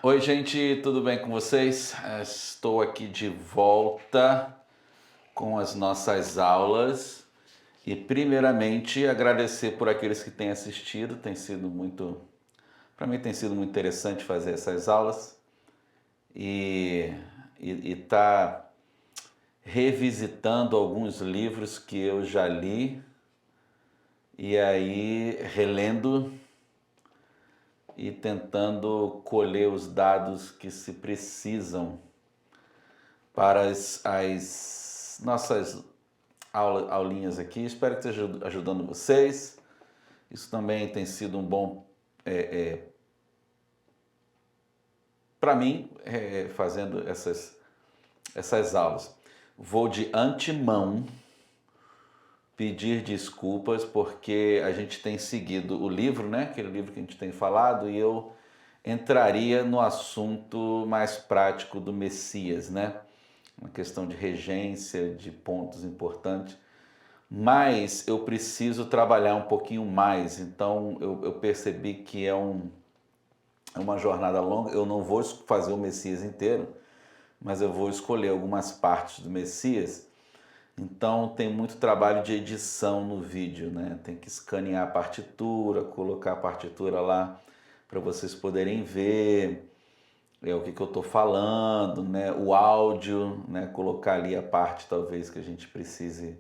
Oi, gente, tudo bem com vocês? Estou aqui de volta com as nossas aulas e, primeiramente, agradecer por aqueles que têm assistido. Tem sido muito, para mim, tem sido muito interessante fazer essas aulas e tá revisitando alguns livros que eu já li e aí relendo e tentando colher os dados que se precisam para as nossas aulinhas aqui. Espero que esteja ajudando vocês. Isso também tem sido um bom para mim, fazendo essas aulas. Vou de antemão pedir desculpas porque a gente tem seguido o livro, né? Aquele livro que a gente tem falado, e eu entraria no assunto mais prático do Messias, né? Uma questão de regência, de pontos importantes. Mas eu preciso trabalhar um pouquinho mais, então eu percebi que é uma jornada longa. Eu não vou fazer o Messias inteiro, mas eu vou escolher algumas partes do Messias. Então tem muito trabalho de edição no vídeo, né? Tem que escanear a partitura, colocar a partitura lá para vocês poderem ver o que eu estou falando, né? O áudio, né? Colocar ali a parte talvez que a gente precise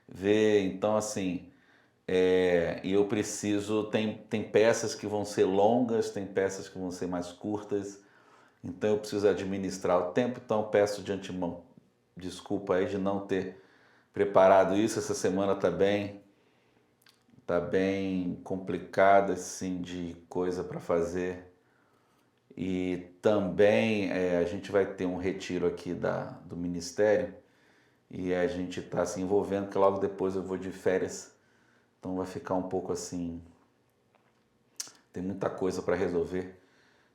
ver. Então assim, e eu preciso, tem peças que vão ser longas, tem peças que vão ser mais curtas, então eu preciso administrar o tempo. Então peço de antemão desculpa aí de não ter preparado isso. Essa semana tá bem complicada assim de coisa para fazer. E também a gente vai ter um retiro aqui do ministério e a gente está se envolvendo, que logo depois eu vou de férias, então vai ficar um pouco assim, tem muita coisa para resolver.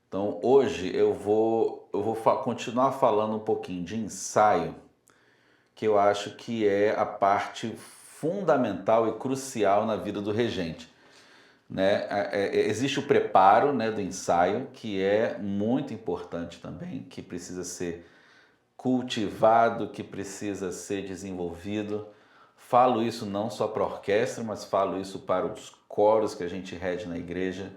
Então hoje eu vou continuar falando um pouquinho de ensaio, que eu acho que é a parte fundamental e crucial na vida do regente, né? Existe o preparo, né, do ensaio, que é muito importante também, que precisa ser cultivado, que precisa ser desenvolvido. Falo isso não só para a orquestra, mas falo isso para os coros que a gente rege na igreja.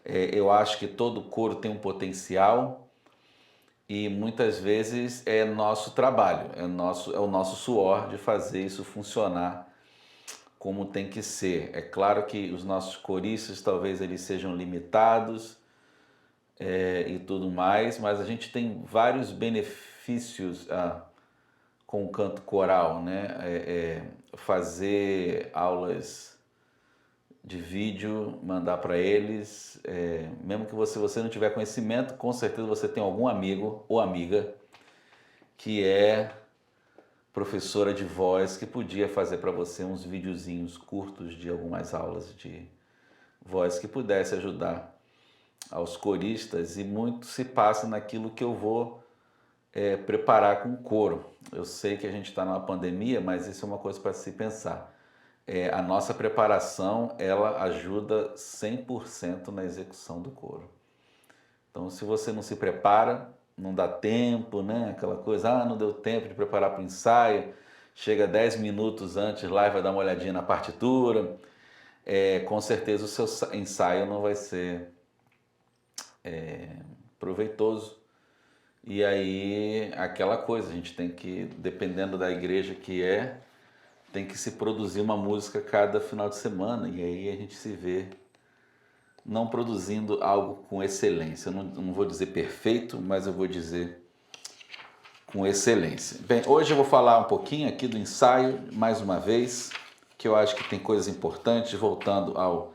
Eu acho que todo coro tem um potencial e muitas vezes é nosso trabalho, é o nosso suor de fazer isso funcionar como tem que ser. É claro que os nossos coristas talvez eles sejam limitados e tudo mais, mas a gente tem vários benefícios com o canto coral, né? Fazer aulas de vídeo, mandar para eles, mesmo que você não tiver conhecimento, com certeza você tem algum amigo ou amiga que é professora de voz que podia fazer para você uns videozinhos curtos de algumas aulas de voz que pudesse ajudar aos coristas, e muito se passa naquilo que eu vou preparar com o coro. Eu sei que a gente está numa pandemia, mas isso é uma coisa para se pensar. A nossa preparação, ela ajuda 100% na execução do coro. Então, se você não se prepara, não dá tempo, né? Aquela coisa, não deu tempo de preparar para o ensaio, chega 10 minutos antes lá e vai dar uma olhadinha na partitura, com certeza o seu ensaio não vai ser proveitoso. E aí, aquela coisa, a gente tem que, dependendo da igreja que tem que se produzir uma música cada final de semana, e aí a gente se vê não produzindo algo com excelência. Eu não vou dizer perfeito, mas eu vou dizer com excelência. Bem, hoje eu vou falar um pouquinho aqui do ensaio, mais uma vez, que eu acho que tem coisas importantes, voltando ao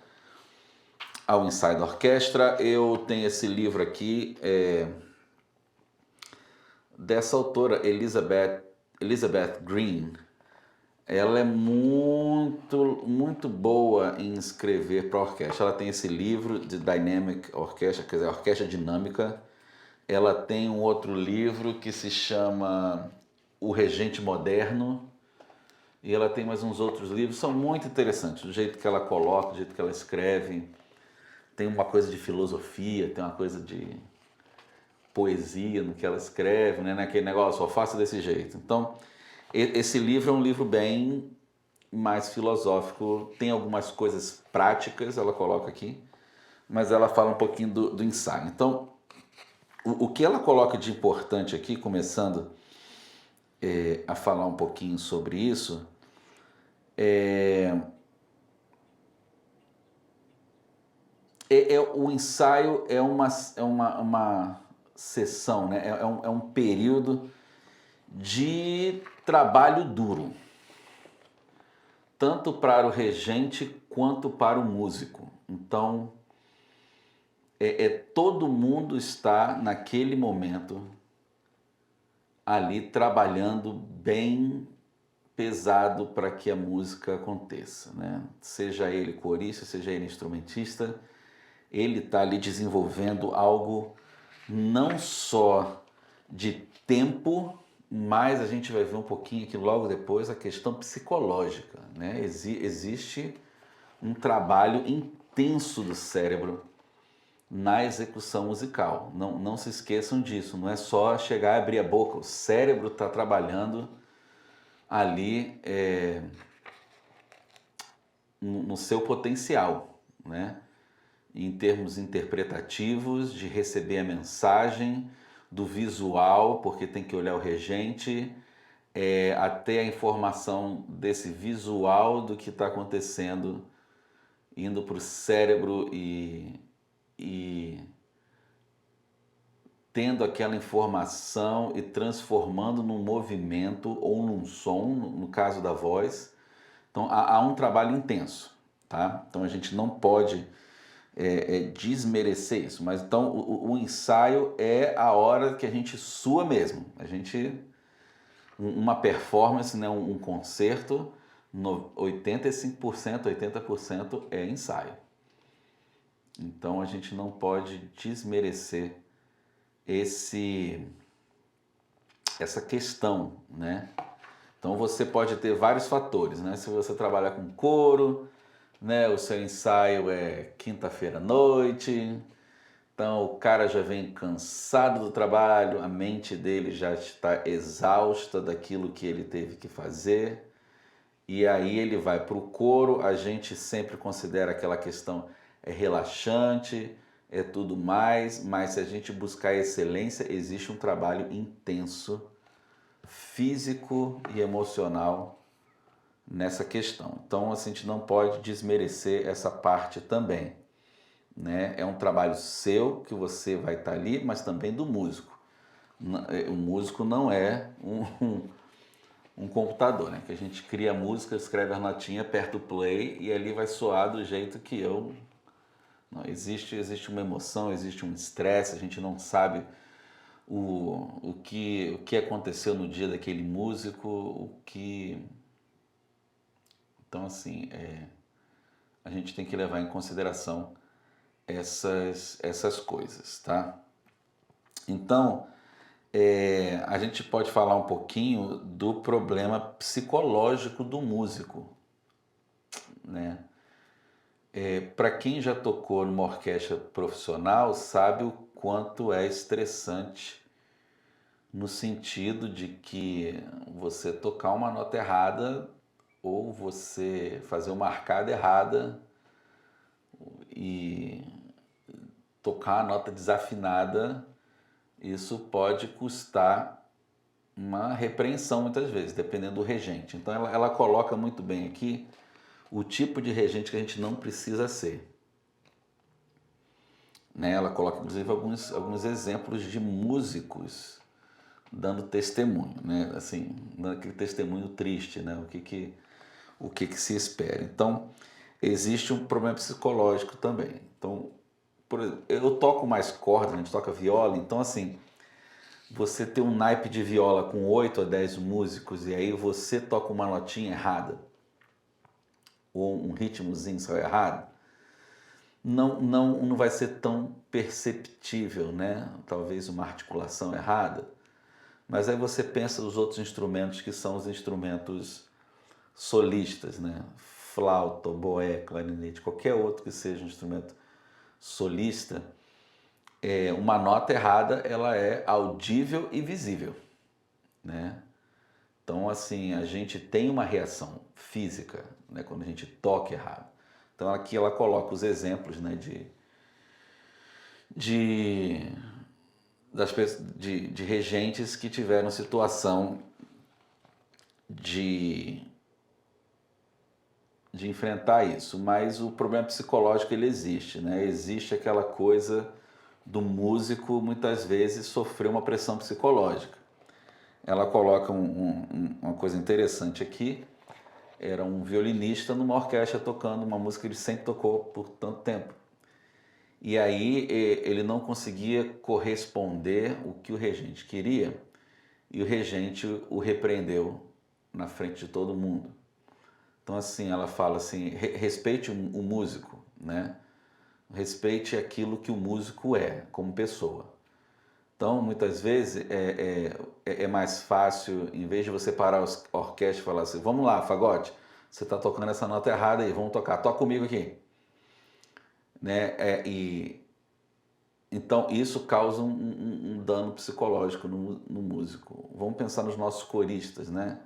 ensaio da orquestra. Eu tenho esse livro aqui, dessa autora Elizabeth Green. Ela é muito boa em escrever para orquestra. Ela tem esse livro de Dynamic Orchestra, quer dizer, Orquestra Dinâmica. Ela tem um outro livro que se chama O Regente Moderno. E ela tem mais uns outros livros, são muito interessantes, do jeito que ela coloca, do jeito que ela escreve. Tem uma coisa de filosofia, tem uma coisa poesia no que ela escreve, né? Naquele negócio, só faço desse jeito. Então, esse livro é um livro bem mais filosófico, tem algumas coisas práticas, ela coloca aqui, mas ela fala um pouquinho do ensaio. Então, o que ela coloca de importante aqui, começando a falar um pouquinho sobre isso, o ensaio é uma sessão, né? É um período de trabalho duro, tanto para o regente quanto para o músico. Então, todo mundo está naquele momento ali trabalhando bem pesado para que a música aconteça, né? Seja ele corista, seja ele instrumentista, ele está ali desenvolvendo algo não só de tempo, mas a gente vai ver um pouquinho aqui logo depois a questão psicológica, né? Existe um trabalho intenso do cérebro na execução musical. Não se esqueçam disso, não é só chegar e abrir a boca, o cérebro está trabalhando ali no seu potencial, né? Em termos interpretativos, de receber a mensagem, do visual, porque tem que olhar o regente, até a informação desse visual do que está acontecendo, indo para o cérebro e tendo aquela informação e transformando num movimento ou num som, no caso da voz. Então há um trabalho intenso, tá? Então a gente não pode desmerecer isso, mas então o ensaio é a hora que a gente sua mesmo. A gente, uma performance, né, um concerto, 85%, 80% é ensaio. Então a gente não pode desmerecer essa questão, né? Então você pode ter vários fatores, né? Se você trabalhar com coro, né, o seu ensaio é quinta-feira à noite, então o cara já vem cansado do trabalho, a mente dele já está exausta daquilo que ele teve que fazer, e aí ele vai para o coro. A gente sempre considera aquela questão relaxante, é tudo mais, mas se a gente buscar excelência, existe um trabalho intenso, físico e emocional nessa questão. Então a gente não pode desmerecer essa parte também, né? É um trabalho seu que você vai estar ali, mas também do músico. O músico não é um computador, né? Que a gente cria a música, escreve a notinha, aperta o play e ali vai soar do jeito que eu... Não, existe uma emoção, existe um estresse, a gente não sabe o que aconteceu no dia daquele músico, Então, assim, a gente tem que levar em consideração essas coisas, tá? Então, a gente pode falar um pouquinho do problema psicológico do músico, né? Para quem já tocou numa orquestra profissional, sabe o quanto é estressante, no sentido de que você tocar uma nota errada ou você fazer uma arcada errada e tocar a nota desafinada, isso pode custar uma repreensão muitas vezes, dependendo do regente. Então ela coloca muito bem aqui o tipo de regente que a gente não precisa ser, né? Ela coloca inclusive alguns exemplos de músicos dando testemunho, né? Assim, dando aquele testemunho triste, né? O que se espera. Então existe um problema psicológico também. Então, por exemplo, eu toco mais cordas, a gente toca viola, então assim, você tem um naipe de viola com 8 a 10 músicos e aí você toca uma notinha errada ou um ritmozinho só errado, não vai ser tão perceptível, né? Talvez uma articulação errada, mas aí você pensa nos outros instrumentos que são os instrumentos solistas, né? Flauta, oboé, clarinete, qualquer outro que seja um instrumento solista, uma nota errada, ela é audível e visível, né? Então, assim, a gente tem uma reação física, né, quando a gente toca errado. Então, aqui ela coloca os exemplos, né, de, de regentes que tiveram situação de, de enfrentar isso. Mas o problema psicológico, ele existe, né? Existe aquela coisa do músico, muitas vezes, sofrer uma pressão psicológica. Ela coloca uma coisa interessante aqui. Era um violinista numa orquestra tocando uma música que ele sempre tocou por tanto tempo. E aí ele não conseguia corresponder o que o regente queria, e o regente o repreendeu na frente de todo mundo. Então, assim, ela fala assim, respeite o músico, né? Respeite aquilo que o músico é, como pessoa. Então, muitas vezes, é mais fácil, em vez de você parar a orquestra e falar assim, vamos lá, fagote, você está tocando essa nota errada aí, vamos tocar, toca comigo aqui. Né? Então, isso causa um dano psicológico no músico. Vamos pensar nos nossos coristas, né?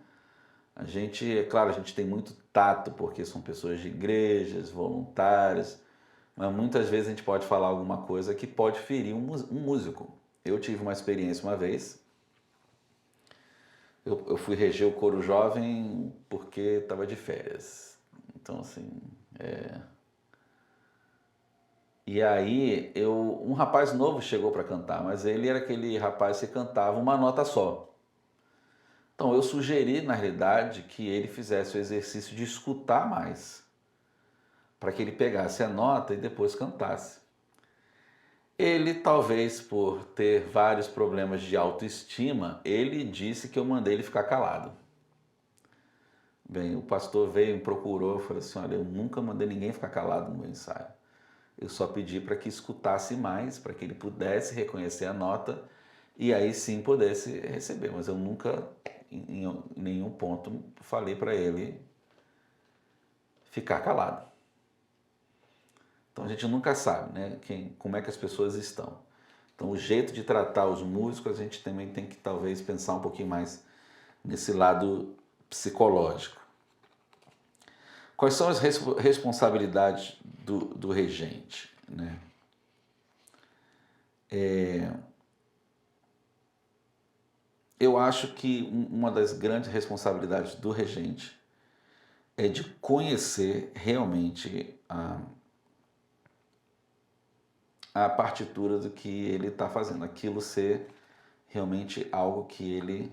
A gente, é claro, a gente tem muito tato, porque são pessoas de igrejas, voluntárias, mas muitas vezes a gente pode falar alguma coisa que pode ferir um músico. Eu tive uma experiência uma vez, eu fui reger o coro jovem porque estava de férias. Então, assim, E aí, um rapaz novo chegou para cantar, mas ele era aquele rapaz que cantava uma nota só. Então, eu sugeri, na realidade, que ele fizesse o exercício de escutar mais, para que ele pegasse a nota e depois cantasse. Ele, talvez por ter vários problemas de autoestima, ele disse que eu mandei ele ficar calado. Bem, o pastor veio, me procurou e falou assim, olha, eu nunca mandei ninguém ficar calado no meu ensaio. Eu só pedi para que escutasse mais, para que ele pudesse reconhecer a nota e aí sim pudesse receber. Mas eu nunca, em nenhum ponto, falei para ele ficar calado. Então a gente nunca sabe, né, como é que as pessoas estão. Então o jeito de tratar os músicos, a gente também tem que talvez pensar um pouquinho mais nesse lado psicológico. Quais são as responsabilidades do regente, né? Eu acho que uma das grandes responsabilidades do regente é de conhecer realmente a partitura do que ele está fazendo, aquilo ser realmente algo que ele,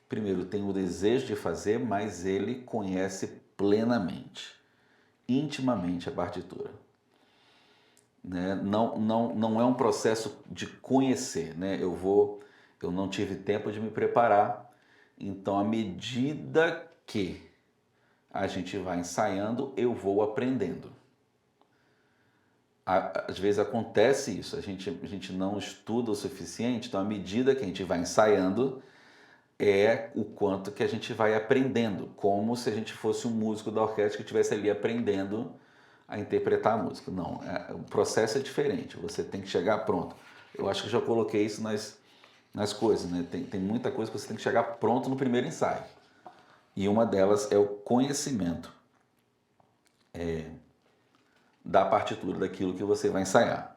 primeiro, tem o desejo de fazer, mas ele conhece plenamente, intimamente a partitura. Né? Não é um processo de conhecer, né? Eu não tive tempo de me preparar, então à medida que a gente vai ensaiando, eu vou aprendendo. Às vezes acontece isso, a gente não estuda o suficiente, então à medida que a gente vai ensaiando, é o quanto que a gente vai aprendendo, como se a gente fosse um músico da orquestra que estivesse ali aprendendo a interpretar a música. Não, o processo é diferente, você tem que chegar pronto. Eu acho que já coloquei isso nas coisas, né? Tem muita coisa que você tem que chegar pronto no primeiro ensaio. E uma delas é o conhecimento da partitura, daquilo que você vai ensaiar.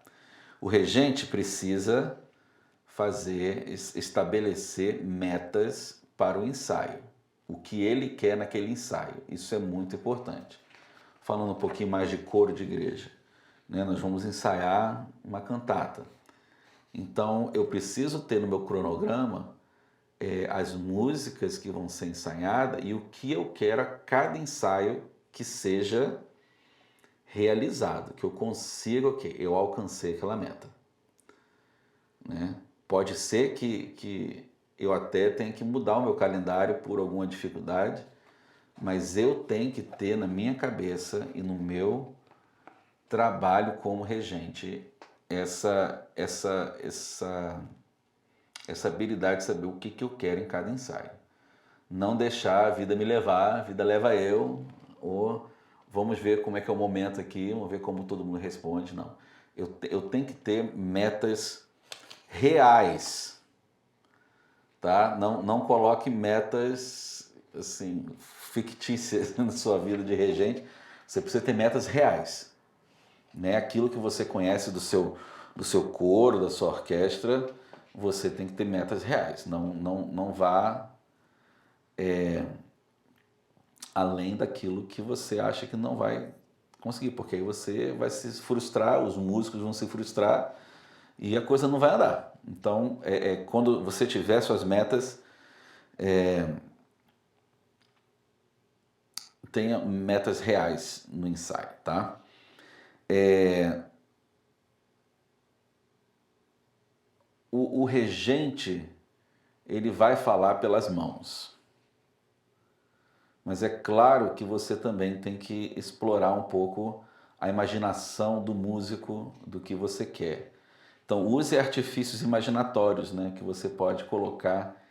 O regente precisa estabelecer metas para o ensaio, o que ele quer naquele ensaio. Isso é muito importante. Falando um pouquinho mais de coro de igreja, né? Nós vamos ensaiar uma cantata. Então eu preciso ter no meu cronograma as músicas que vão ser ensaiadas e o que eu quero a cada ensaio que seja realizado, que eu consiga, eu alcancei aquela meta. Né? Pode ser que eu até tenha que mudar o meu calendário por alguma dificuldade, mas eu tenho que ter na minha cabeça e no meu trabalho como regente essa habilidade de saber o que eu quero em cada ensaio. Não deixar a vida me levar, a vida leva eu, ou vamos ver como é que é o momento aqui, vamos ver como todo mundo responde, não. Eu tenho que ter metas reais, tá? Não coloque metas assim fictícias na sua vida de regente. Você precisa ter metas reais, né? Aquilo que você conhece do seu coro, da sua orquestra, você tem que ter metas reais. Não vá além daquilo que você acha que não vai conseguir, porque aí você vai se frustrar, os músicos vão se frustrar e a coisa não vai andar. Então, quando você tiver suas metas, tenha metas reais no ensaio, tá? O regente, ele vai falar pelas mãos. Mas é claro que você também tem que explorar um pouco a imaginação do músico, do que você quer. Então, use artifícios imaginatórios, né, que você pode colocar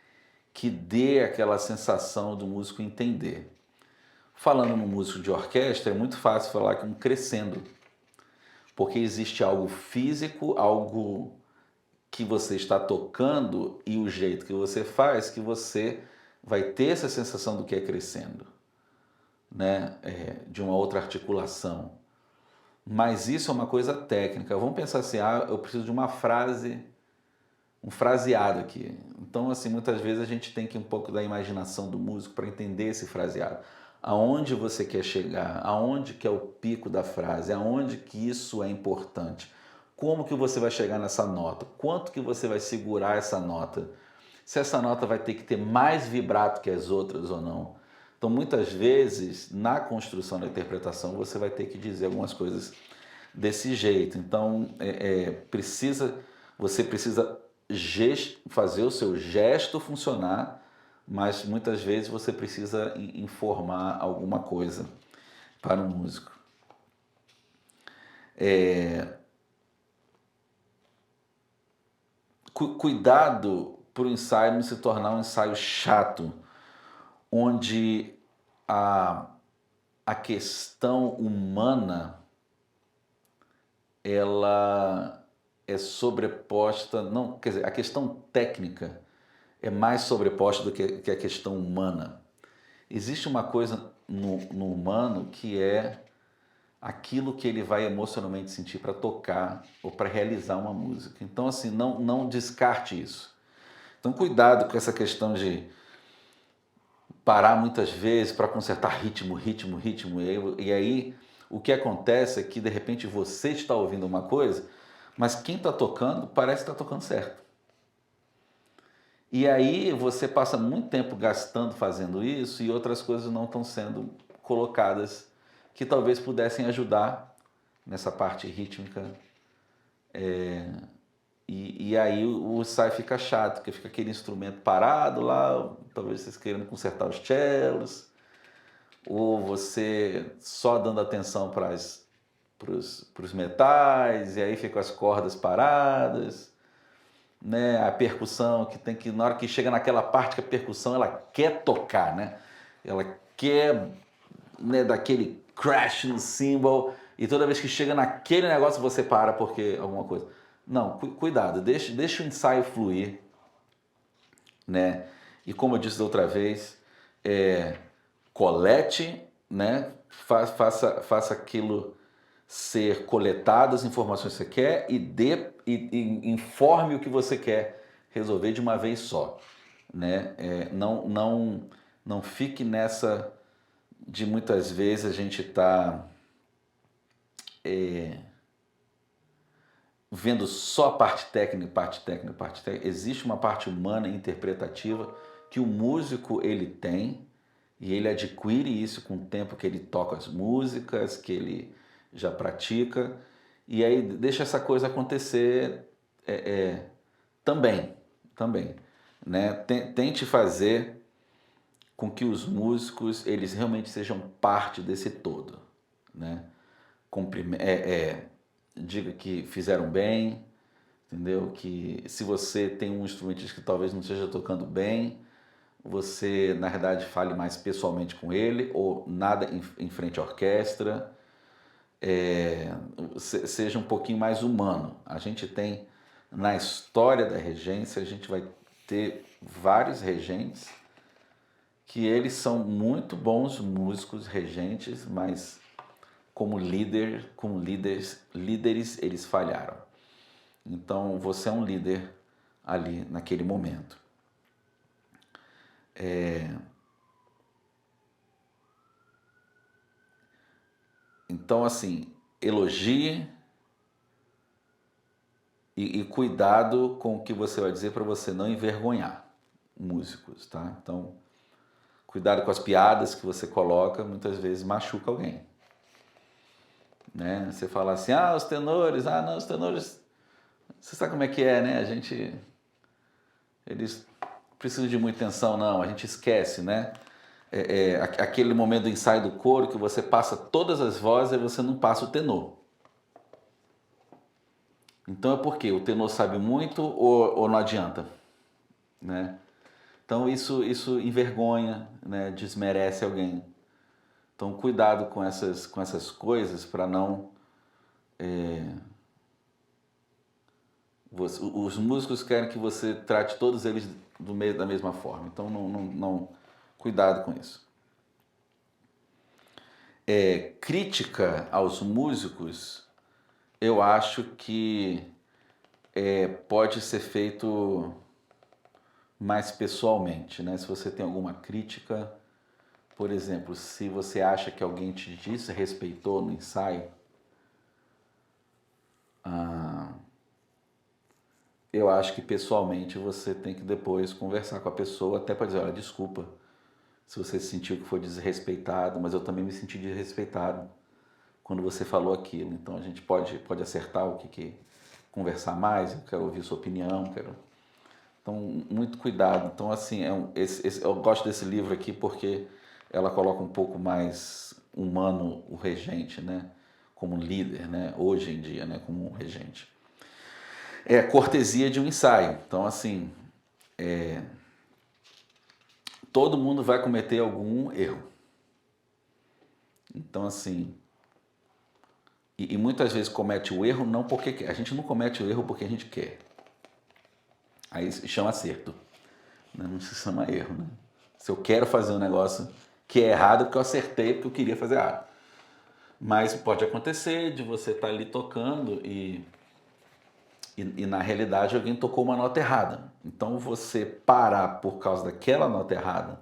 que dê aquela sensação do músico entender. Falando no músico de orquestra, é muito fácil falar que um crescendo, porque existe algo físico, algo que você está tocando e o jeito que você faz, que você vai ter essa sensação do que é crescendo, né? De uma outra articulação. Mas isso é uma coisa técnica. Vamos pensar assim, eu preciso de uma frase, um fraseado aqui. Então, assim, muitas vezes a gente tem que ir um pouco da imaginação do músico para entender esse fraseado. Aonde você quer chegar, aonde que é o pico da frase, aonde que isso é importante. Como que você vai chegar nessa nota? Quanto que você vai segurar essa nota? Se essa nota vai ter que ter mais vibrato que as outras ou não. Então, muitas vezes, na construção da interpretação, você vai ter que dizer algumas coisas desse jeito. Então, você precisa fazer o seu gesto funcionar, mas muitas vezes você precisa informar alguma coisa para o músico. Cuidado para o ensaio não se tornar um ensaio chato, onde a questão humana ela é sobreposta, não, quer dizer, a questão técnica é mais sobreposta do que a questão humana. Existe uma coisa no humano que é aquilo que ele vai emocionalmente sentir para tocar ou para realizar uma música. Então, assim, não descarte isso. Então, cuidado com essa questão de parar muitas vezes para consertar ritmo. E aí, o que acontece é que, de repente, você está ouvindo uma coisa, mas quem está tocando parece que está tocando certo. E aí você passa muito tempo gastando fazendo isso e outras coisas não estão sendo colocadas que talvez pudessem ajudar nessa parte rítmica. E aí o ensaio fica chato, porque fica aquele instrumento parado lá, talvez vocês queiram consertar os cellos, ou você só dando atenção para os metais, e aí ficam as cordas paradas, né? A percussão que tem que, na hora que chega naquela parte que a percussão ela quer tocar, né? Ela quer, né, daquele crash no cymbal, e toda vez que chega naquele negócio você para porque alguma coisa. Não, cuidado, deixa o ensaio fluir, né? E como eu disse da outra vez, colete, né? Faça aquilo ser coletado, as informações que você quer e informe o que você quer resolver de uma vez só, né? Não fique nessa de muitas vezes a gente tá vendo só parte técnica, parte técnica, parte técnica. Existe uma parte humana e interpretativa que o músico ele tem e ele adquire isso com o tempo que ele toca as músicas, que ele já pratica, e aí deixa essa coisa acontecer também, né? Tente fazer com que os músicos eles realmente sejam parte desse todo, né? Diga que fizeram bem, entendeu? Que se você tem um instrumentista que talvez não esteja tocando bem, você na verdade fale mais pessoalmente com ele ou nada em frente à orquestra. seja um pouquinho mais humano. A gente tem, na história da regência, a gente vai ter vários regentes que eles são muito bons músicos regentes, mas como líderes eles falharam. Então você é um líder ali naquele momento. Então assim, elogie e cuidado com o que você vai dizer para você não envergonhar músicos, tá? Então cuidado com as piadas que você coloca, muitas vezes machuca alguém. Né? Você fala assim, os tenores, não, os tenores, você sabe como é que é, né? Eles precisam de muita atenção, não, a gente esquece, né? Aquele momento do ensaio do coro que você passa todas as vozes e você não passa o tenor. Então é porque o tenor sabe muito ou não adianta, né? Então isso envergonha, né? Desmerece alguém. Então cuidado com essas coisas para não... os músicos querem que você trate todos eles da mesma forma. Então não cuidado com isso. Crítica aos músicos, eu acho que pode ser feito mais pessoalmente, né? Se você tem alguma crítica, por exemplo, se você acha que alguém te desrespeitou no ensaio, eu acho que pessoalmente você tem que depois conversar com a pessoa até para dizer, olha, desculpa se você sentiu que foi desrespeitado, mas eu também me senti desrespeitado quando você falou aquilo. Então a gente pode acertar o que conversar mais, eu quero ouvir sua opinião, Então, muito cuidado. Então, assim, eu gosto desse livro aqui porque ela coloca um pouco mais humano o regente, né? Como líder, né? Hoje em dia, né? Como um regente. Cortesia de um ensaio. Então, assim, todo mundo vai cometer algum erro. Então, assim, e muitas vezes comete o erro não porque quer. A gente não comete o erro porque a gente quer. Aí se chama acerto. Não se chama erro, né? Se eu quero fazer um negócio que é errado, porque eu acertei, porque eu queria fazer errado. Mas pode acontecer de você estar ali tocando e na realidade alguém tocou uma nota errada. Então você parar por causa daquela nota errada,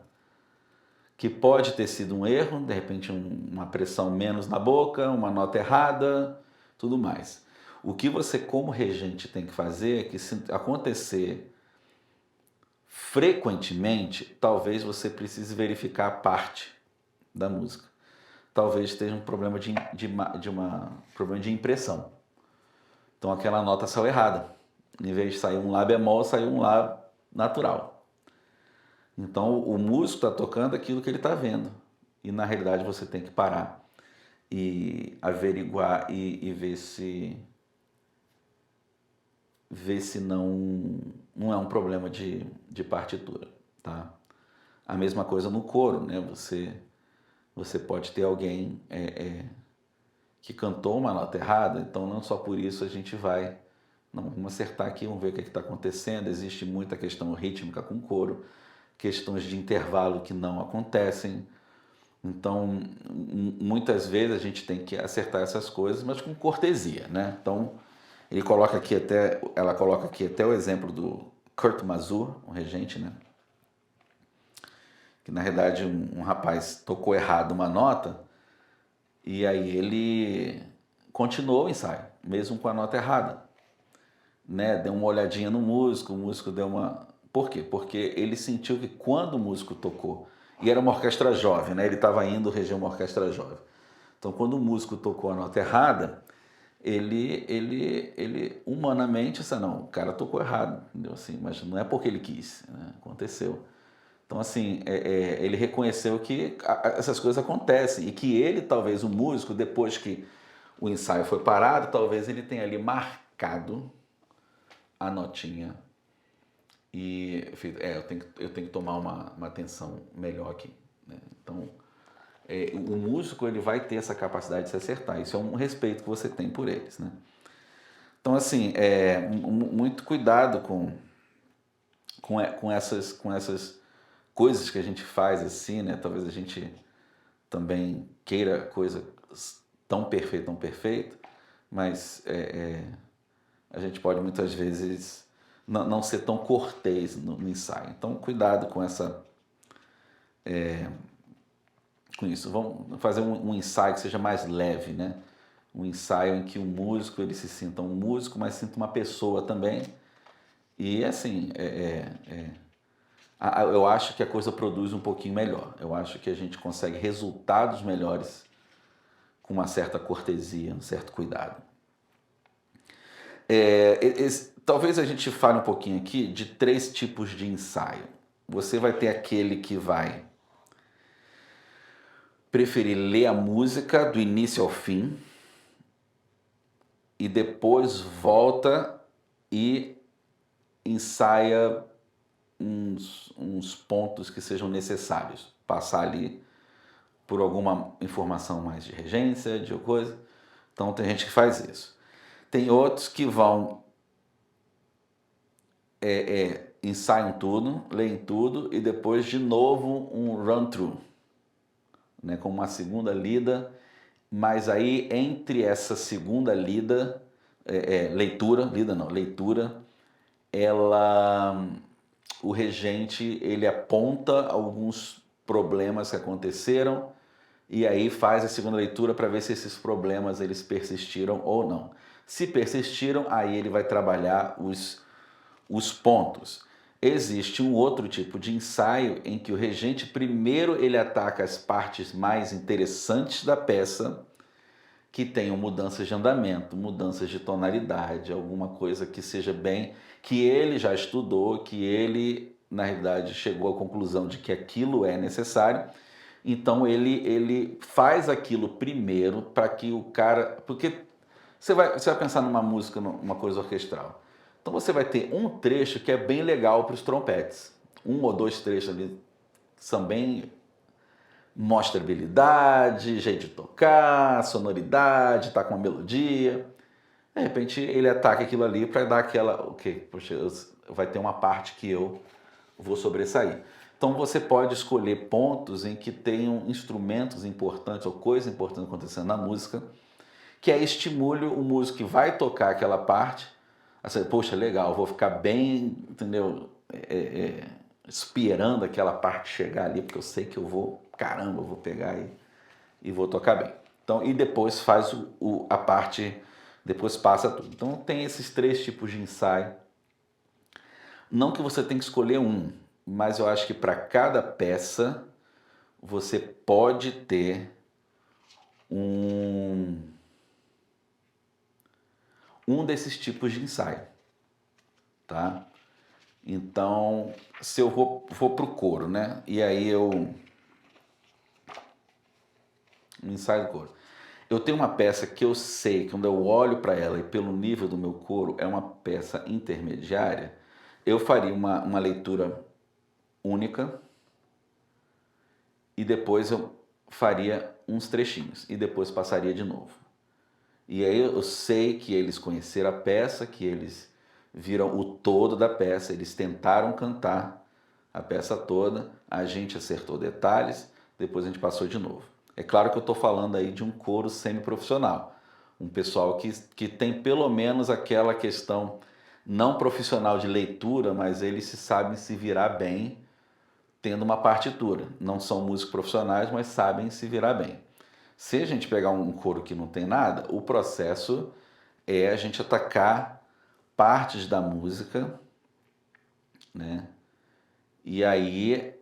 que pode ter sido um erro, de repente uma pressão menos na boca, uma nota errada, tudo mais. O que você como regente tem que fazer é que se acontecer frequentemente, talvez você precise verificar a parte da música. Talvez esteja um problema problema de impressão. Então aquela nota saiu errada. Em vez de sair um Lá bemol, saiu um Lá natural. Então o músico está tocando aquilo que ele está vendo. E na realidade você tem que parar e averiguar e ver se não é um problema de partitura, tá? A mesma coisa no coro, né? Você pode ter alguém que cantou uma nota errada, então não só por isso a gente vai... Não, vamos acertar aqui, vamos ver o que está acontecendo. Existe muita questão rítmica com coro, questões de intervalo que não acontecem. Então, muitas vezes a gente tem que acertar essas coisas, mas com cortesia, né? Então, ela coloca aqui até o exemplo do Kurt Masur, um regente, né? Que na verdade um rapaz tocou errado uma nota e aí ele continuou o ensaio, mesmo com a nota errada, né? Deu uma olhadinha no músico, o músico deu uma... Por quê? Porque ele sentiu que quando o músico tocou, e era uma orquestra jovem, né? Ele estava indo reger uma orquestra jovem. Então, quando o músico tocou a nota errada, ele humanamente, não, o cara tocou errado, entendeu? Assim, mas não é porque ele quis, né? Aconteceu. Então, assim, ele reconheceu que essas coisas acontecem e que ele, talvez, o músico, depois que o ensaio foi parado, talvez ele tenha ali marcado a notinha e eu tenho que tomar uma atenção melhor aqui, né? Então, o músico ele vai ter essa capacidade de se acertar. Isso é um respeito que você tem por eles, né? Então, assim, muito cuidado com essas coisas que a gente faz assim, né? Talvez a gente também queira coisa tão perfeita, mas a gente pode muitas vezes não ser tão cortês no ensaio. Então, cuidado com isso. Vamos fazer um ensaio que seja mais leve, né? Um ensaio em que o músico ele se sinta um músico, mas sinta uma pessoa também. E assim, eu acho que a coisa produz um pouquinho melhor. Eu acho que a gente consegue resultados melhores com uma certa cortesia, um certo cuidado. Talvez a gente fale um pouquinho aqui de 3 tipos de ensaio. Você vai ter aquele que vai preferir ler a música do início ao fim e depois volta e ensaia uns pontos que sejam necessários. Passar ali por alguma informação mais de regência, de coisa. Então tem gente que faz isso. Tem outros que vão ensaiam tudo, leem tudo e depois de novo um run-through, né, com uma segunda lida, mas aí entre essa segunda lida, leitura, o regente ele aponta alguns problemas que aconteceram e aí faz a segunda leitura para ver se esses problemas eles persistiram ou não. Se persistiram, aí ele vai trabalhar os pontos. Existe um outro tipo de ensaio em que o regente primeiro ele ataca as partes mais interessantes da peça, que tenham mudanças de andamento, mudanças de tonalidade, alguma coisa que seja bem, que ele já estudou, que ele, na realidade, chegou à conclusão de que aquilo é necessário. Então ele faz aquilo primeiro para que o cara... Porque você vai pensar numa música, numa coisa orquestral. Então você vai ter um trecho que é bem legal para os trompetes. Um ou dois trechos ali são bem... Mostra habilidade, jeito de tocar, sonoridade, tá com uma melodia. De repente ele ataca aquilo ali para dar aquela... Ok, poxa, vai ter uma parte que eu vou sobressair. Então você pode escolher pontos em que tenham instrumentos importantes ou coisas importantes acontecendo na música, que aí estimule o músico que vai tocar aquela parte, assim, poxa, legal, vou ficar bem, entendeu? Esperando aquela parte chegar ali, porque eu sei que eu vou, caramba, eu vou pegar e vou tocar bem. Então, e depois faz a parte, depois passa tudo. Então tem esses 3 tipos de ensaio. Não que você tenha que escolher um, mas eu acho que para cada peça você pode ter um desses tipos de ensaio, tá? Então, se eu vou pro coro, né? E aí um ensaio do coro. Eu tenho uma peça que eu sei que quando eu olho para ela e pelo nível do meu coro é uma peça intermediária, eu faria uma leitura única e depois eu faria uns trechinhos e depois passaria de novo. E aí eu sei que eles conheceram a peça, que eles viram o todo da peça, eles tentaram cantar a peça toda, a gente acertou detalhes, depois a gente passou de novo. É claro que eu estou falando aí de um coro semiprofissional, um pessoal que tem pelo menos aquela questão não profissional de leitura, mas eles sabem se virar bem tendo uma partitura. Não são músicos profissionais, mas sabem se virar bem. Se a gente pegar um coro que não tem nada, o processo é a gente atacar partes da música, né? E aí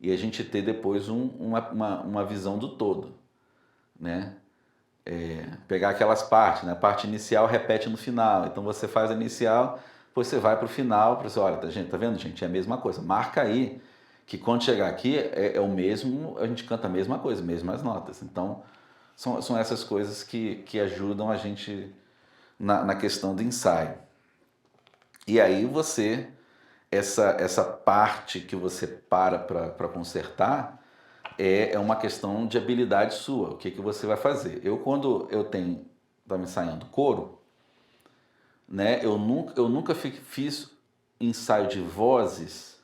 e a gente ter depois uma visão do todo, né? Pegar aquelas partes, né? A parte inicial repete no final, então você faz a inicial, depois você vai para o final, para você, olha, tá vendo, gente? É a mesma coisa, marca aí que quando chegar aqui é o mesmo, a gente canta a mesma coisa, mesmas notas. Então são essas coisas que ajudam a gente na questão do ensaio. E aí essa parte que você para consertar, é uma questão de habilidade sua. O que, que você vai fazer? Quando eu estava ensaiando coro, né, eu nunca fiz ensaio de vozes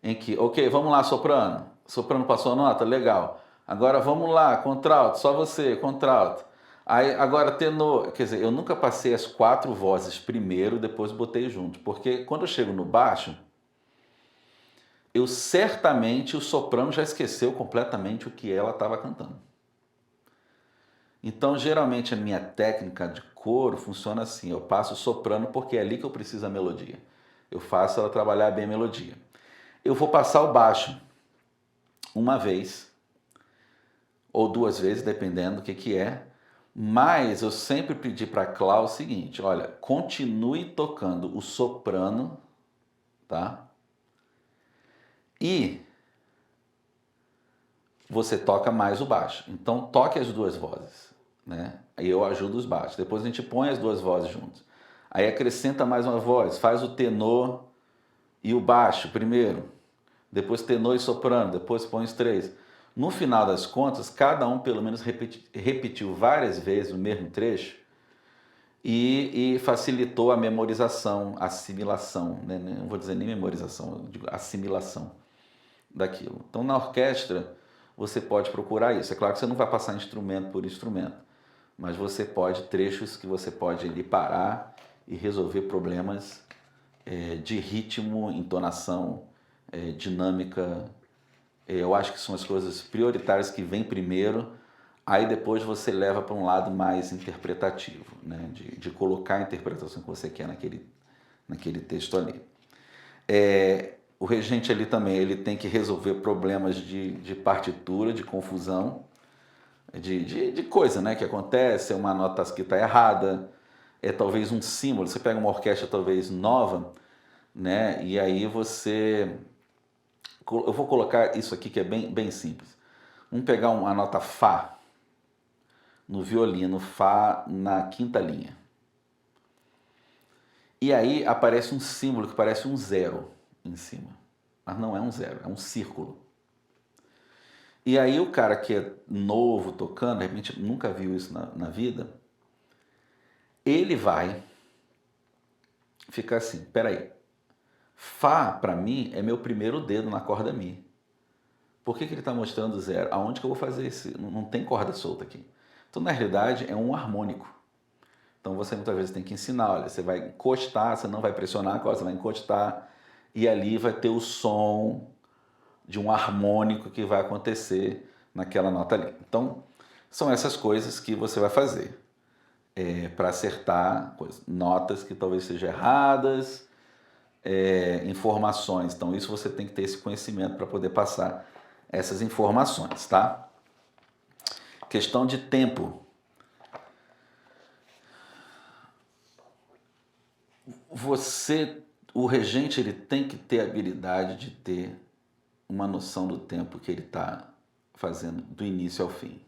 em que, ok, vamos lá, soprano. Soprano passou a nota? Legal. Agora vamos lá, contralto, só você, contralto. Aí agora tenor, quer dizer, eu nunca passei as 4 vozes primeiro, depois botei junto. Porque quando eu chego no baixo, eu certamente, o soprano já esqueceu completamente o que ela estava cantando. Então, geralmente, a minha técnica de coro funciona assim. Eu passo o soprano porque é ali que eu preciso da melodia. Eu faço ela trabalhar bem a melodia. Eu vou passar o baixo uma vez ou 2 vezes, dependendo do que é. Mas eu sempre pedi para a Clá o seguinte, olha, continue tocando o soprano, tá? E você toca mais o baixo. Então toque as 2 vozes, né? Aí eu ajudo os baixos. Depois a gente põe as 2 vozes juntas. Aí acrescenta mais uma voz, faz o tenor e o baixo primeiro, depois tenor e soprano, depois põe os 3. No final das contas, cada um pelo menos repetiu várias vezes o mesmo trecho e facilitou a memorização, a assimilação, né? Não vou dizer nem memorização, eu digo assimilação daquilo. Então na orquestra você pode procurar isso. É claro que você não vai passar instrumento por instrumento, mas você pode, trechos que você pode ali parar e resolver problemas de ritmo, entonação, dinâmica. Eu acho que são as coisas prioritárias que vêm primeiro, aí depois você leva para um lado mais interpretativo, né? de colocar a interpretação que você quer naquele texto ali. O regente ali também ele tem que resolver problemas de partitura, de confusão, de coisa, né, que acontece, é uma nota que está errada, é talvez um símbolo, você pega uma orquestra talvez nova, né, e aí eu vou colocar isso aqui que é bem simples. Vamos pegar uma nota Fá no violino, Fá na 5ª linha. E aí aparece um símbolo que parece um 0 em cima, mas não é um 0, é um círculo. E aí o cara que é novo tocando, de repente nunca viu isso na vida, ele vai ficar assim, peraí, Fá para mim é meu primeiro dedo na corda Mi. Por que ele está mostrando 0? Aonde que eu vou fazer isso? Não tem corda solta aqui. Então na realidade é um harmônico. Então você muitas vezes tem que ensinar, olha, você vai encostar, você não vai pressionar a corda, você vai encostar e ali vai ter o som de um harmônico que vai acontecer naquela nota ali. Então, são essas coisas que você vai fazer para acertar notas que talvez sejam erradas, informações. Então, isso você tem que ter esse conhecimento para poder passar essas informações, tá? Questão de tempo. O regente, ele tem que ter a habilidade de ter uma noção do tempo que ele está fazendo do início ao fim.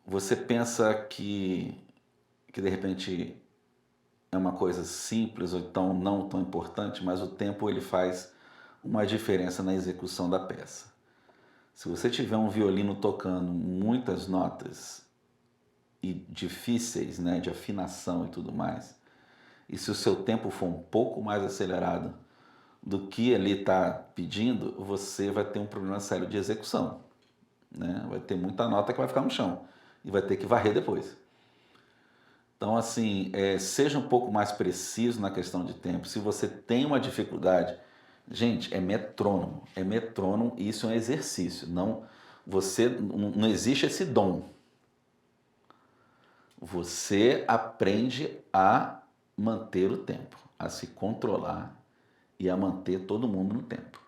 Você pensa que de repente é uma coisa simples ou então não tão importante, mas o tempo ele faz uma diferença na execução da peça. Se você tiver um violino tocando muitas notas e difíceis, né, de afinação e tudo mais, e se o seu tempo for um pouco mais acelerado do que ele está pedindo, você vai ter um problema sério de execução, né? Vai ter muita nota que vai ficar no chão e vai ter que varrer depois. Então, assim, seja um pouco mais preciso na questão de tempo. Se você tem uma dificuldade, gente, é metrônomo e isso é um exercício. Não existe esse dom. Você aprende a manter o tempo, a se controlar e a manter todo mundo no tempo.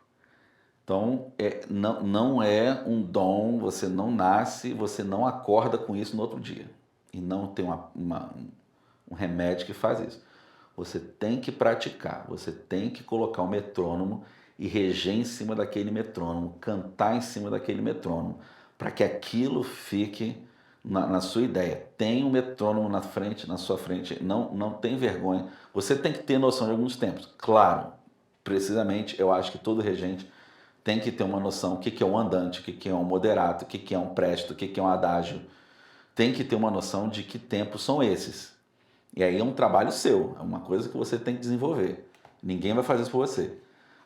Então, não é um dom, você não nasce, você não acorda com isso no outro dia. E não tem um remédio que faz isso. Você tem que praticar, você tem que colocar o metrônomo e reger em cima daquele metrônomo, cantar em cima daquele metrônomo, para que aquilo fique na sua ideia. Tem um metrônomo na sua frente, não tem vergonha. Você tem que ter noção de alguns tempos. Claro, precisamente, eu acho que todo regente tem que ter uma noção o que é um andante, o que é um moderato, o que é um préstito, o que é um adágio. Tem que ter uma noção de que tempos são esses. E aí é um trabalho seu, é uma coisa que você tem que desenvolver. Ninguém vai fazer isso por você.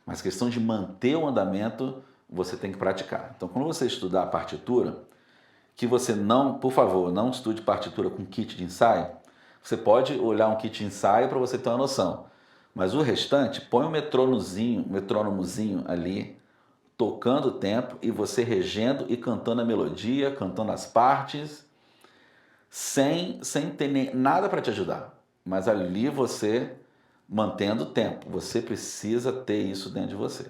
Mas questão de manter o andamento, você tem que praticar. Então, quando você estudar a partitura, que você não, por favor, não estude partitura com kit de ensaio. Você pode olhar um kit de ensaio para você ter uma noção. Mas o restante, põe um metrônomozinho ali, tocando o tempo e você regendo e cantando a melodia, cantando as partes, sem ter nada para te ajudar. Mas ali você mantendo o tempo. Você precisa ter isso dentro de você.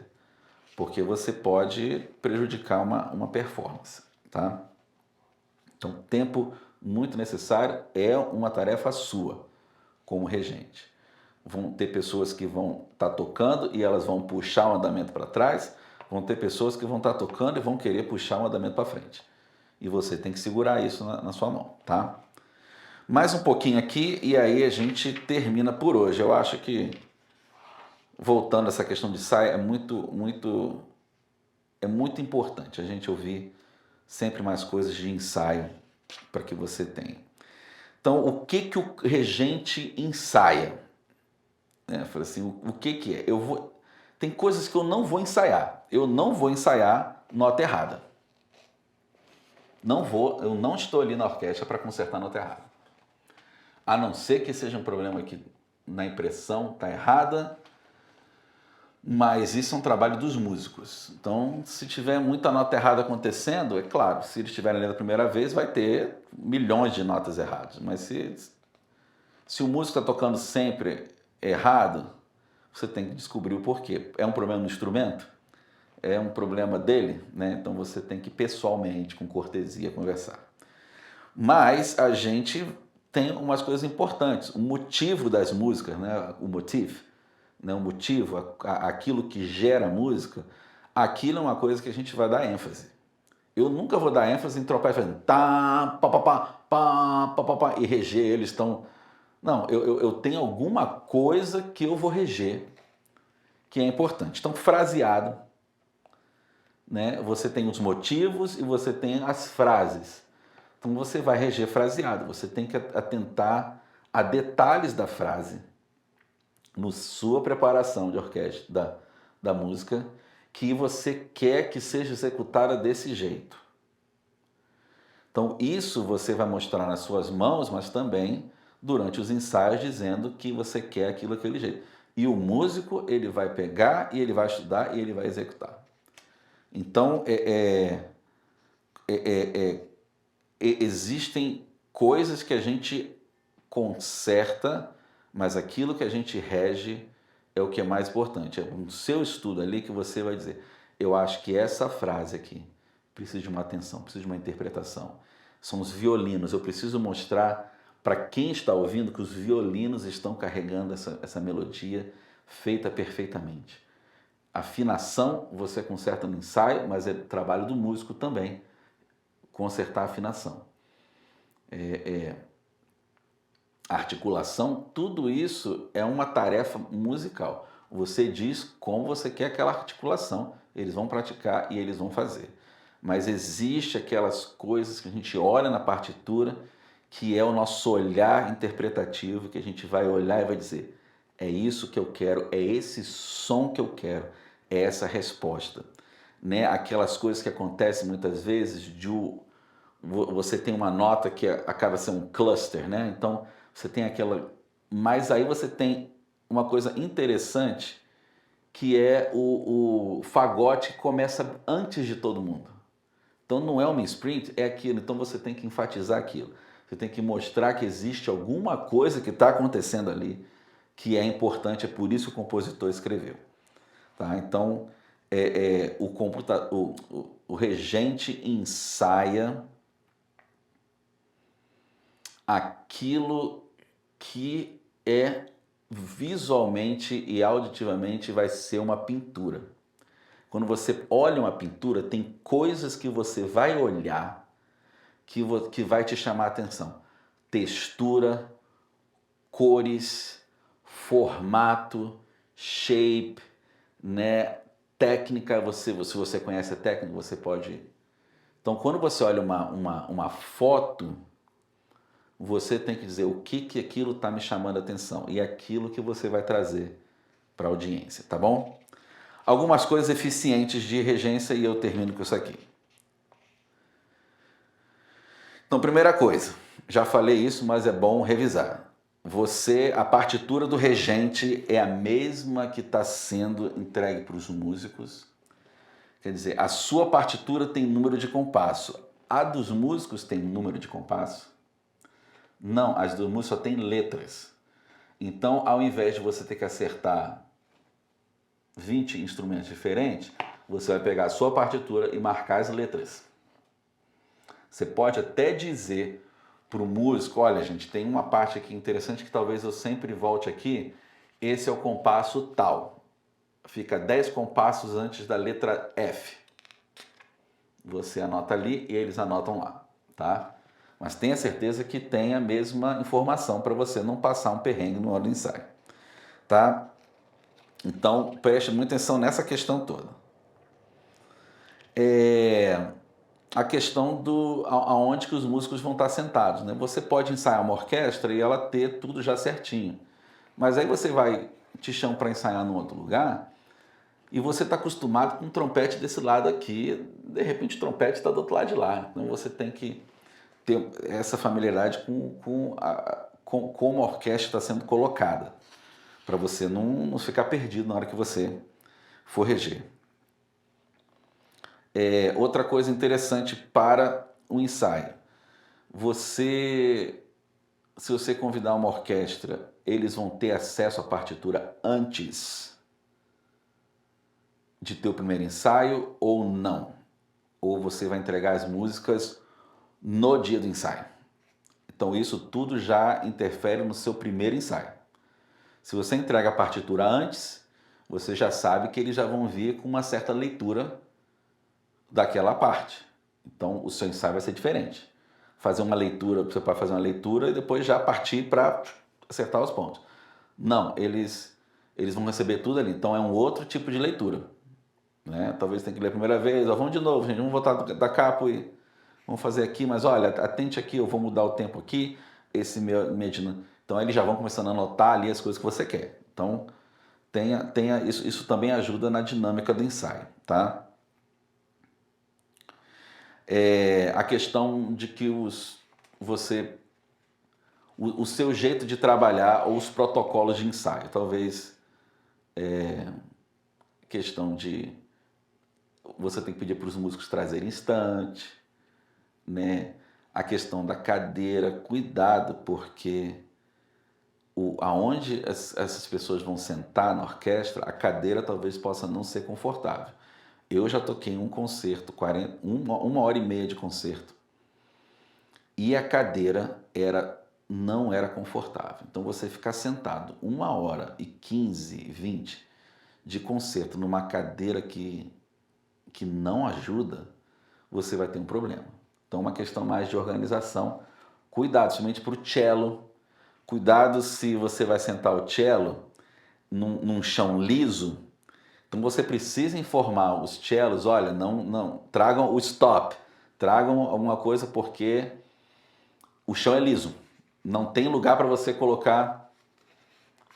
Porque você pode prejudicar uma performance, tá? Então, tempo muito necessário é uma tarefa sua como regente. Vão ter pessoas que vão estar tocando e elas vão puxar o andamento para trás, vão ter pessoas que vão estar tocando e vão querer puxar o andamento para frente. E você tem que segurar isso na sua mão, tá? Mais um pouquinho aqui e aí a gente termina por hoje. Eu acho que, voltando a essa questão de ensaio, é muito importante a gente ouvir sempre mais coisas de ensaio para que você tenha. Então, o que o regente ensaia? Eu falei assim, o que é? Tem coisas que eu não vou ensaiar. Eu não vou ensaiar nota errada. Eu não estou ali na orquestra para consertar nota errada. A não ser que seja um problema que na impressão está errada, mas isso é um trabalho dos músicos. Então, se tiver muita nota errada acontecendo, é claro, se eles estiverem lendo a primeira vez, vai ter milhões de notas erradas. Mas se o músico está tocando sempre errado, você tem que descobrir o porquê. É um problema no instrumento? É um problema dele? Né? Então você tem que pessoalmente, com cortesia, conversar. Mas a gente tem umas coisas importantes. O motivo das músicas, né? O motivo, né? O motivo, aquilo que gera a música, aquilo é uma coisa que a gente vai dar ênfase. Eu nunca vou dar ênfase em trocar fazendo tá, pá, pá, pá, pá, pá, pá, pá, e reger eles tão. Não, eu tenho alguma coisa que eu vou reger que é importante. Então, fraseado, né? Você tem os motivos e você tem as frases. Então, você vai reger fraseado. Você tem que atentar a detalhes da frase na sua preparação de orquestra, da música, que você quer que seja executada desse jeito. Então, isso você vai mostrar nas suas mãos, mas também durante os ensaios, dizendo que você quer aquilo daquele jeito. E o músico, ele vai pegar e ele vai estudar e ele vai executar. Então, existem coisas que a gente conserta, mas aquilo que a gente rege é o que é mais importante. É no seu estudo ali que você vai dizer, eu acho que essa frase aqui precisa de uma atenção, precisa de uma interpretação. São os violinos. Eu preciso mostrar para quem está ouvindo que os violinos estão carregando essa melodia feita perfeitamente. Afinação você conserta no ensaio, mas é trabalho do músico também consertar a afinação. Articulação, tudo isso é uma tarefa musical. Você diz como você quer aquela articulação, eles vão praticar e eles vão fazer. Mas existe aquelas coisas que a gente olha na partitura, que é o nosso olhar interpretativo, que a gente vai olhar e vai dizer, é isso que eu quero, é esse som que eu quero, é essa resposta. Né? Aquelas coisas que acontecem muitas vezes, você tem uma nota que acaba sendo um cluster, né? Então, você tem aquela... Mas aí você tem uma coisa interessante, que é o fagote que começa antes de todo mundo. Então não é uma sprint, é aquilo. Então você tem que enfatizar aquilo. Você tem que mostrar que existe alguma coisa que está acontecendo ali, que é importante, é por isso que o compositor escreveu. Tá? Então, o regente ensaia aquilo que é visualmente e auditivamente vai ser uma pintura. Quando você olha uma pintura, tem coisas que você vai olhar que vai te chamar a atenção. Textura, cores, formato, shape, né? técnica, se você conhece a técnica, você pode... Então, quando você olha uma foto, você tem que dizer o que aquilo está me chamando a atenção e aquilo que você vai trazer para a audiência, tá bom? Algumas coisas eficientes de regência e eu termino com isso aqui. Então, primeira coisa, já falei isso, mas é bom revisar. A partitura do regente é a mesma que está sendo entregue para os músicos. Quer dizer, a sua partitura tem número de compasso. A dos músicos tem número de compasso? Não, as dos músicos só tem letras. Então, ao invés de você ter que acertar 20 instrumentos diferentes, você vai pegar a sua partitura e marcar as letras. Você pode até dizer para o músico, olha gente, tem uma parte aqui interessante que talvez eu sempre volte aqui, esse é o compasso tal. Fica 10 compassos antes da letra F. Você anota ali e eles anotam lá, tá? Mas tenha certeza que tem a mesma informação para você não passar um perrengue no hora do ensaio, tá? Então, preste muita atenção nessa questão toda. A questão aonde que os músicos vão estar sentados, né? Você pode ensaiar uma orquestra e ela ter tudo já certinho. Mas aí você te chama para ensaiar num outro lugar e você está acostumado com um trompete desse lado aqui, de repente o trompete está do outro lado de lá. Então você tem que ter essa familiaridade com como a orquestra está sendo colocada, para você não ficar perdido na hora que você for reger. Outra coisa interessante para o ensaio, se você convidar uma orquestra, eles vão ter acesso à partitura antes de ter o primeiro ensaio ou não? Ou você vai entregar as músicas no dia do ensaio? Então isso tudo já interfere no seu primeiro ensaio. Se você entrega a partitura antes, você já sabe que eles já vão vir com uma certa leitura daquela parte. Então o seu ensaio vai ser diferente. Você pode fazer uma leitura e depois já partir para acertar os pontos. Não, eles vão receber tudo ali. Então é um outro tipo de leitura, né? Talvez tenha que ler a primeira vez, vamos de novo, gente, vamos voltar da capo e vamos fazer aqui, mas olha, atente aqui, eu vou mudar o tempo aqui, então eles já vão começando a anotar ali as coisas que você quer. Então tenha isso também ajuda na dinâmica do ensaio, tá? A questão de que o seu jeito de trabalhar ou os protocolos de ensaio, talvez questão de você tem que pedir para os músicos trazerem estante, né? A questão da cadeira, cuidado, porque aonde essas pessoas vão sentar na orquestra, a cadeira talvez possa não ser confortável. Eu já toquei um concerto, uma hora e meia de concerto, e a cadeira não era confortável. Então você ficar sentado 1h15, 20 de concerto numa cadeira que não ajuda, você vai ter um problema. Então uma questão mais de organização. Cuidado, somente para o cello. Cuidado se você vai sentar o cello num chão liso. Então você precisa informar os cellos, olha, não tragam o stop, tragam alguma coisa porque o chão é liso. Não tem lugar para você colocar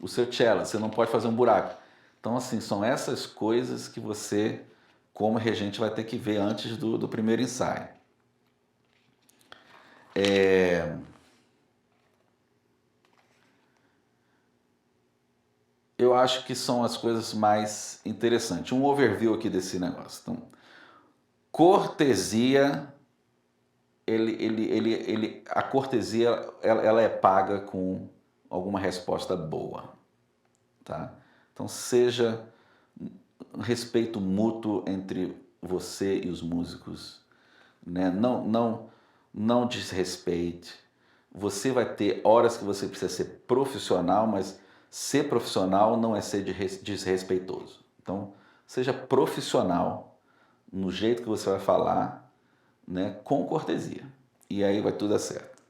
o seu cello, você não pode fazer um buraco. Então assim, são essas coisas que você, como regente, vai ter que ver antes do primeiro ensaio. Eu acho que são as coisas mais interessantes. Um overview aqui desse negócio. Então, cortesia, a cortesia ela é paga com alguma resposta boa, tá? Então seja respeito mútuo entre você e os músicos, né? Não desrespeite. Você vai ter horas que você precisa ser profissional, mas ser profissional não é ser desrespeitoso. Então, seja profissional no jeito que você vai falar, né, com cortesia. E aí vai tudo dar certo.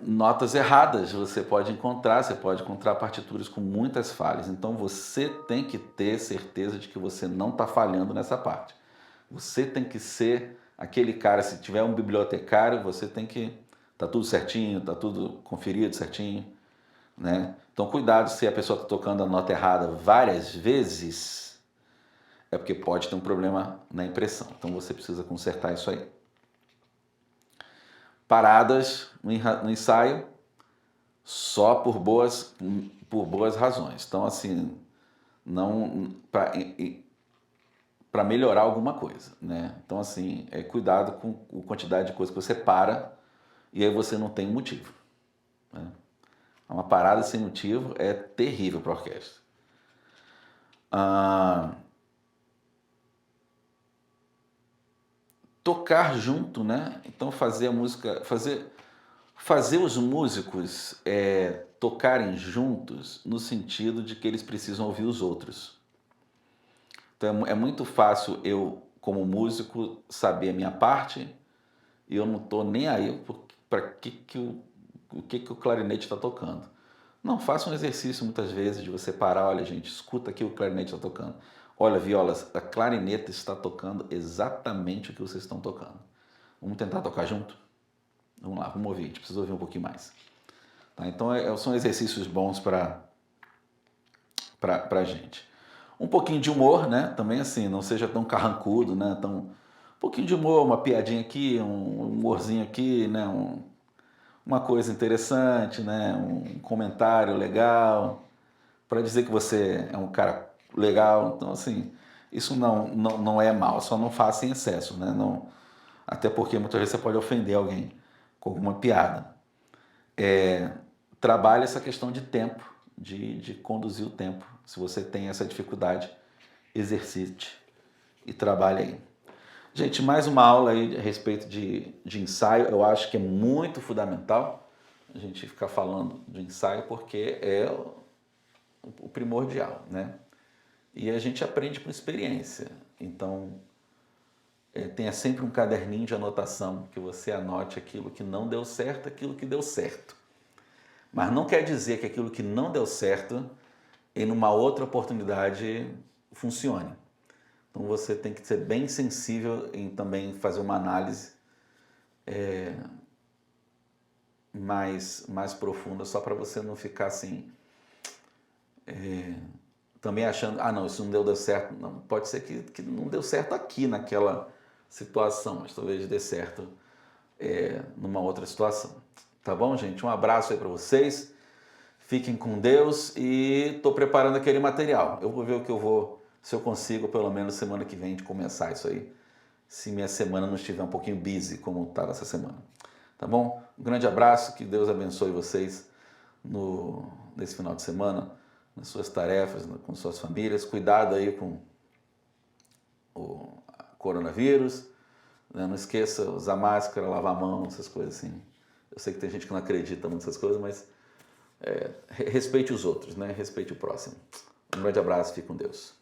Notas erradas você pode encontrar partituras com muitas falhas. Então você tem que ter certeza de que você não está falhando nessa parte. Você tem que ser aquele cara, se tiver um bibliotecário, você tem que... Tá tudo certinho, tá tudo conferido certinho, né? Então cuidado se a pessoa está tocando a nota errada várias vezes, é porque pode ter um problema na impressão. Então você precisa consertar isso aí. Paradas no ensaio só por boas razões. Então, assim, não para melhorar alguma coisa, né? Então, assim, cuidado com a quantidade de coisa que você para e aí você não tem motivo, né? Uma parada sem motivo é terrível para a orquestra. Tocar junto, né? Então fazer a música, fazer os músicos tocarem juntos no sentido de que eles precisam ouvir os outros. Então é muito fácil eu, como músico, saber a minha parte e eu não estou nem aí para o que o clarinete está tocando. Não, faça um exercício muitas vezes de você parar, olha gente, escuta aqui o clarinete está tocando. Olha, violas, a clarineta está tocando exatamente o que vocês estão tocando. Vamos tentar tocar junto? Vamos lá, vamos ouvir, a gente precisa ouvir um pouquinho mais. Tá? Então são exercícios bons para a gente. Um pouquinho de humor, né? Também assim, não seja tão carrancudo, né? Um pouquinho de humor, uma piadinha aqui, um humorzinho aqui, né? Uma coisa interessante, né? Um comentário legal, para dizer que você é um cara legal. Então, assim, isso não é mal, só não faça em excesso, né? Não, até porque muitas vezes você pode ofender alguém com alguma piada. Trabalhe essa questão de tempo, de conduzir o tempo. Se você tem essa dificuldade, exercite e trabalhe aí. Gente, mais uma aula aí a respeito de ensaio. Eu acho que é muito fundamental a gente ficar falando de ensaio porque é o primordial, né? E a gente aprende com experiência. Então, tenha sempre um caderninho de anotação, que você anote aquilo que não deu certo, aquilo que deu certo. Mas não quer dizer que aquilo que não deu certo, em uma outra oportunidade, funcione. Então você tem que ser bem sensível em também fazer uma análise mais profunda, só para você não ficar assim, também achando, não, isso não deu certo. Não, pode ser que não deu certo aqui naquela situação, mas talvez dê certo numa outra situação. Tá bom, gente? Um abraço aí para vocês. Fiquem com Deus e estou preparando aquele material. Eu vou ver se eu consigo, pelo menos semana que vem, de começar isso aí. Se minha semana não estiver um pouquinho busy, como está essa semana. Tá bom? Um grande abraço, que Deus abençoe vocês nesse final de semana, nas suas tarefas, com suas famílias. Cuidado aí com o coronavírus. Né? Não esqueça, usar máscara, lavar a mão, essas coisas assim. Eu sei que tem gente que não acredita nessas coisas, mas respeite os outros, né? Respeite o próximo. Um grande abraço, fique com Deus.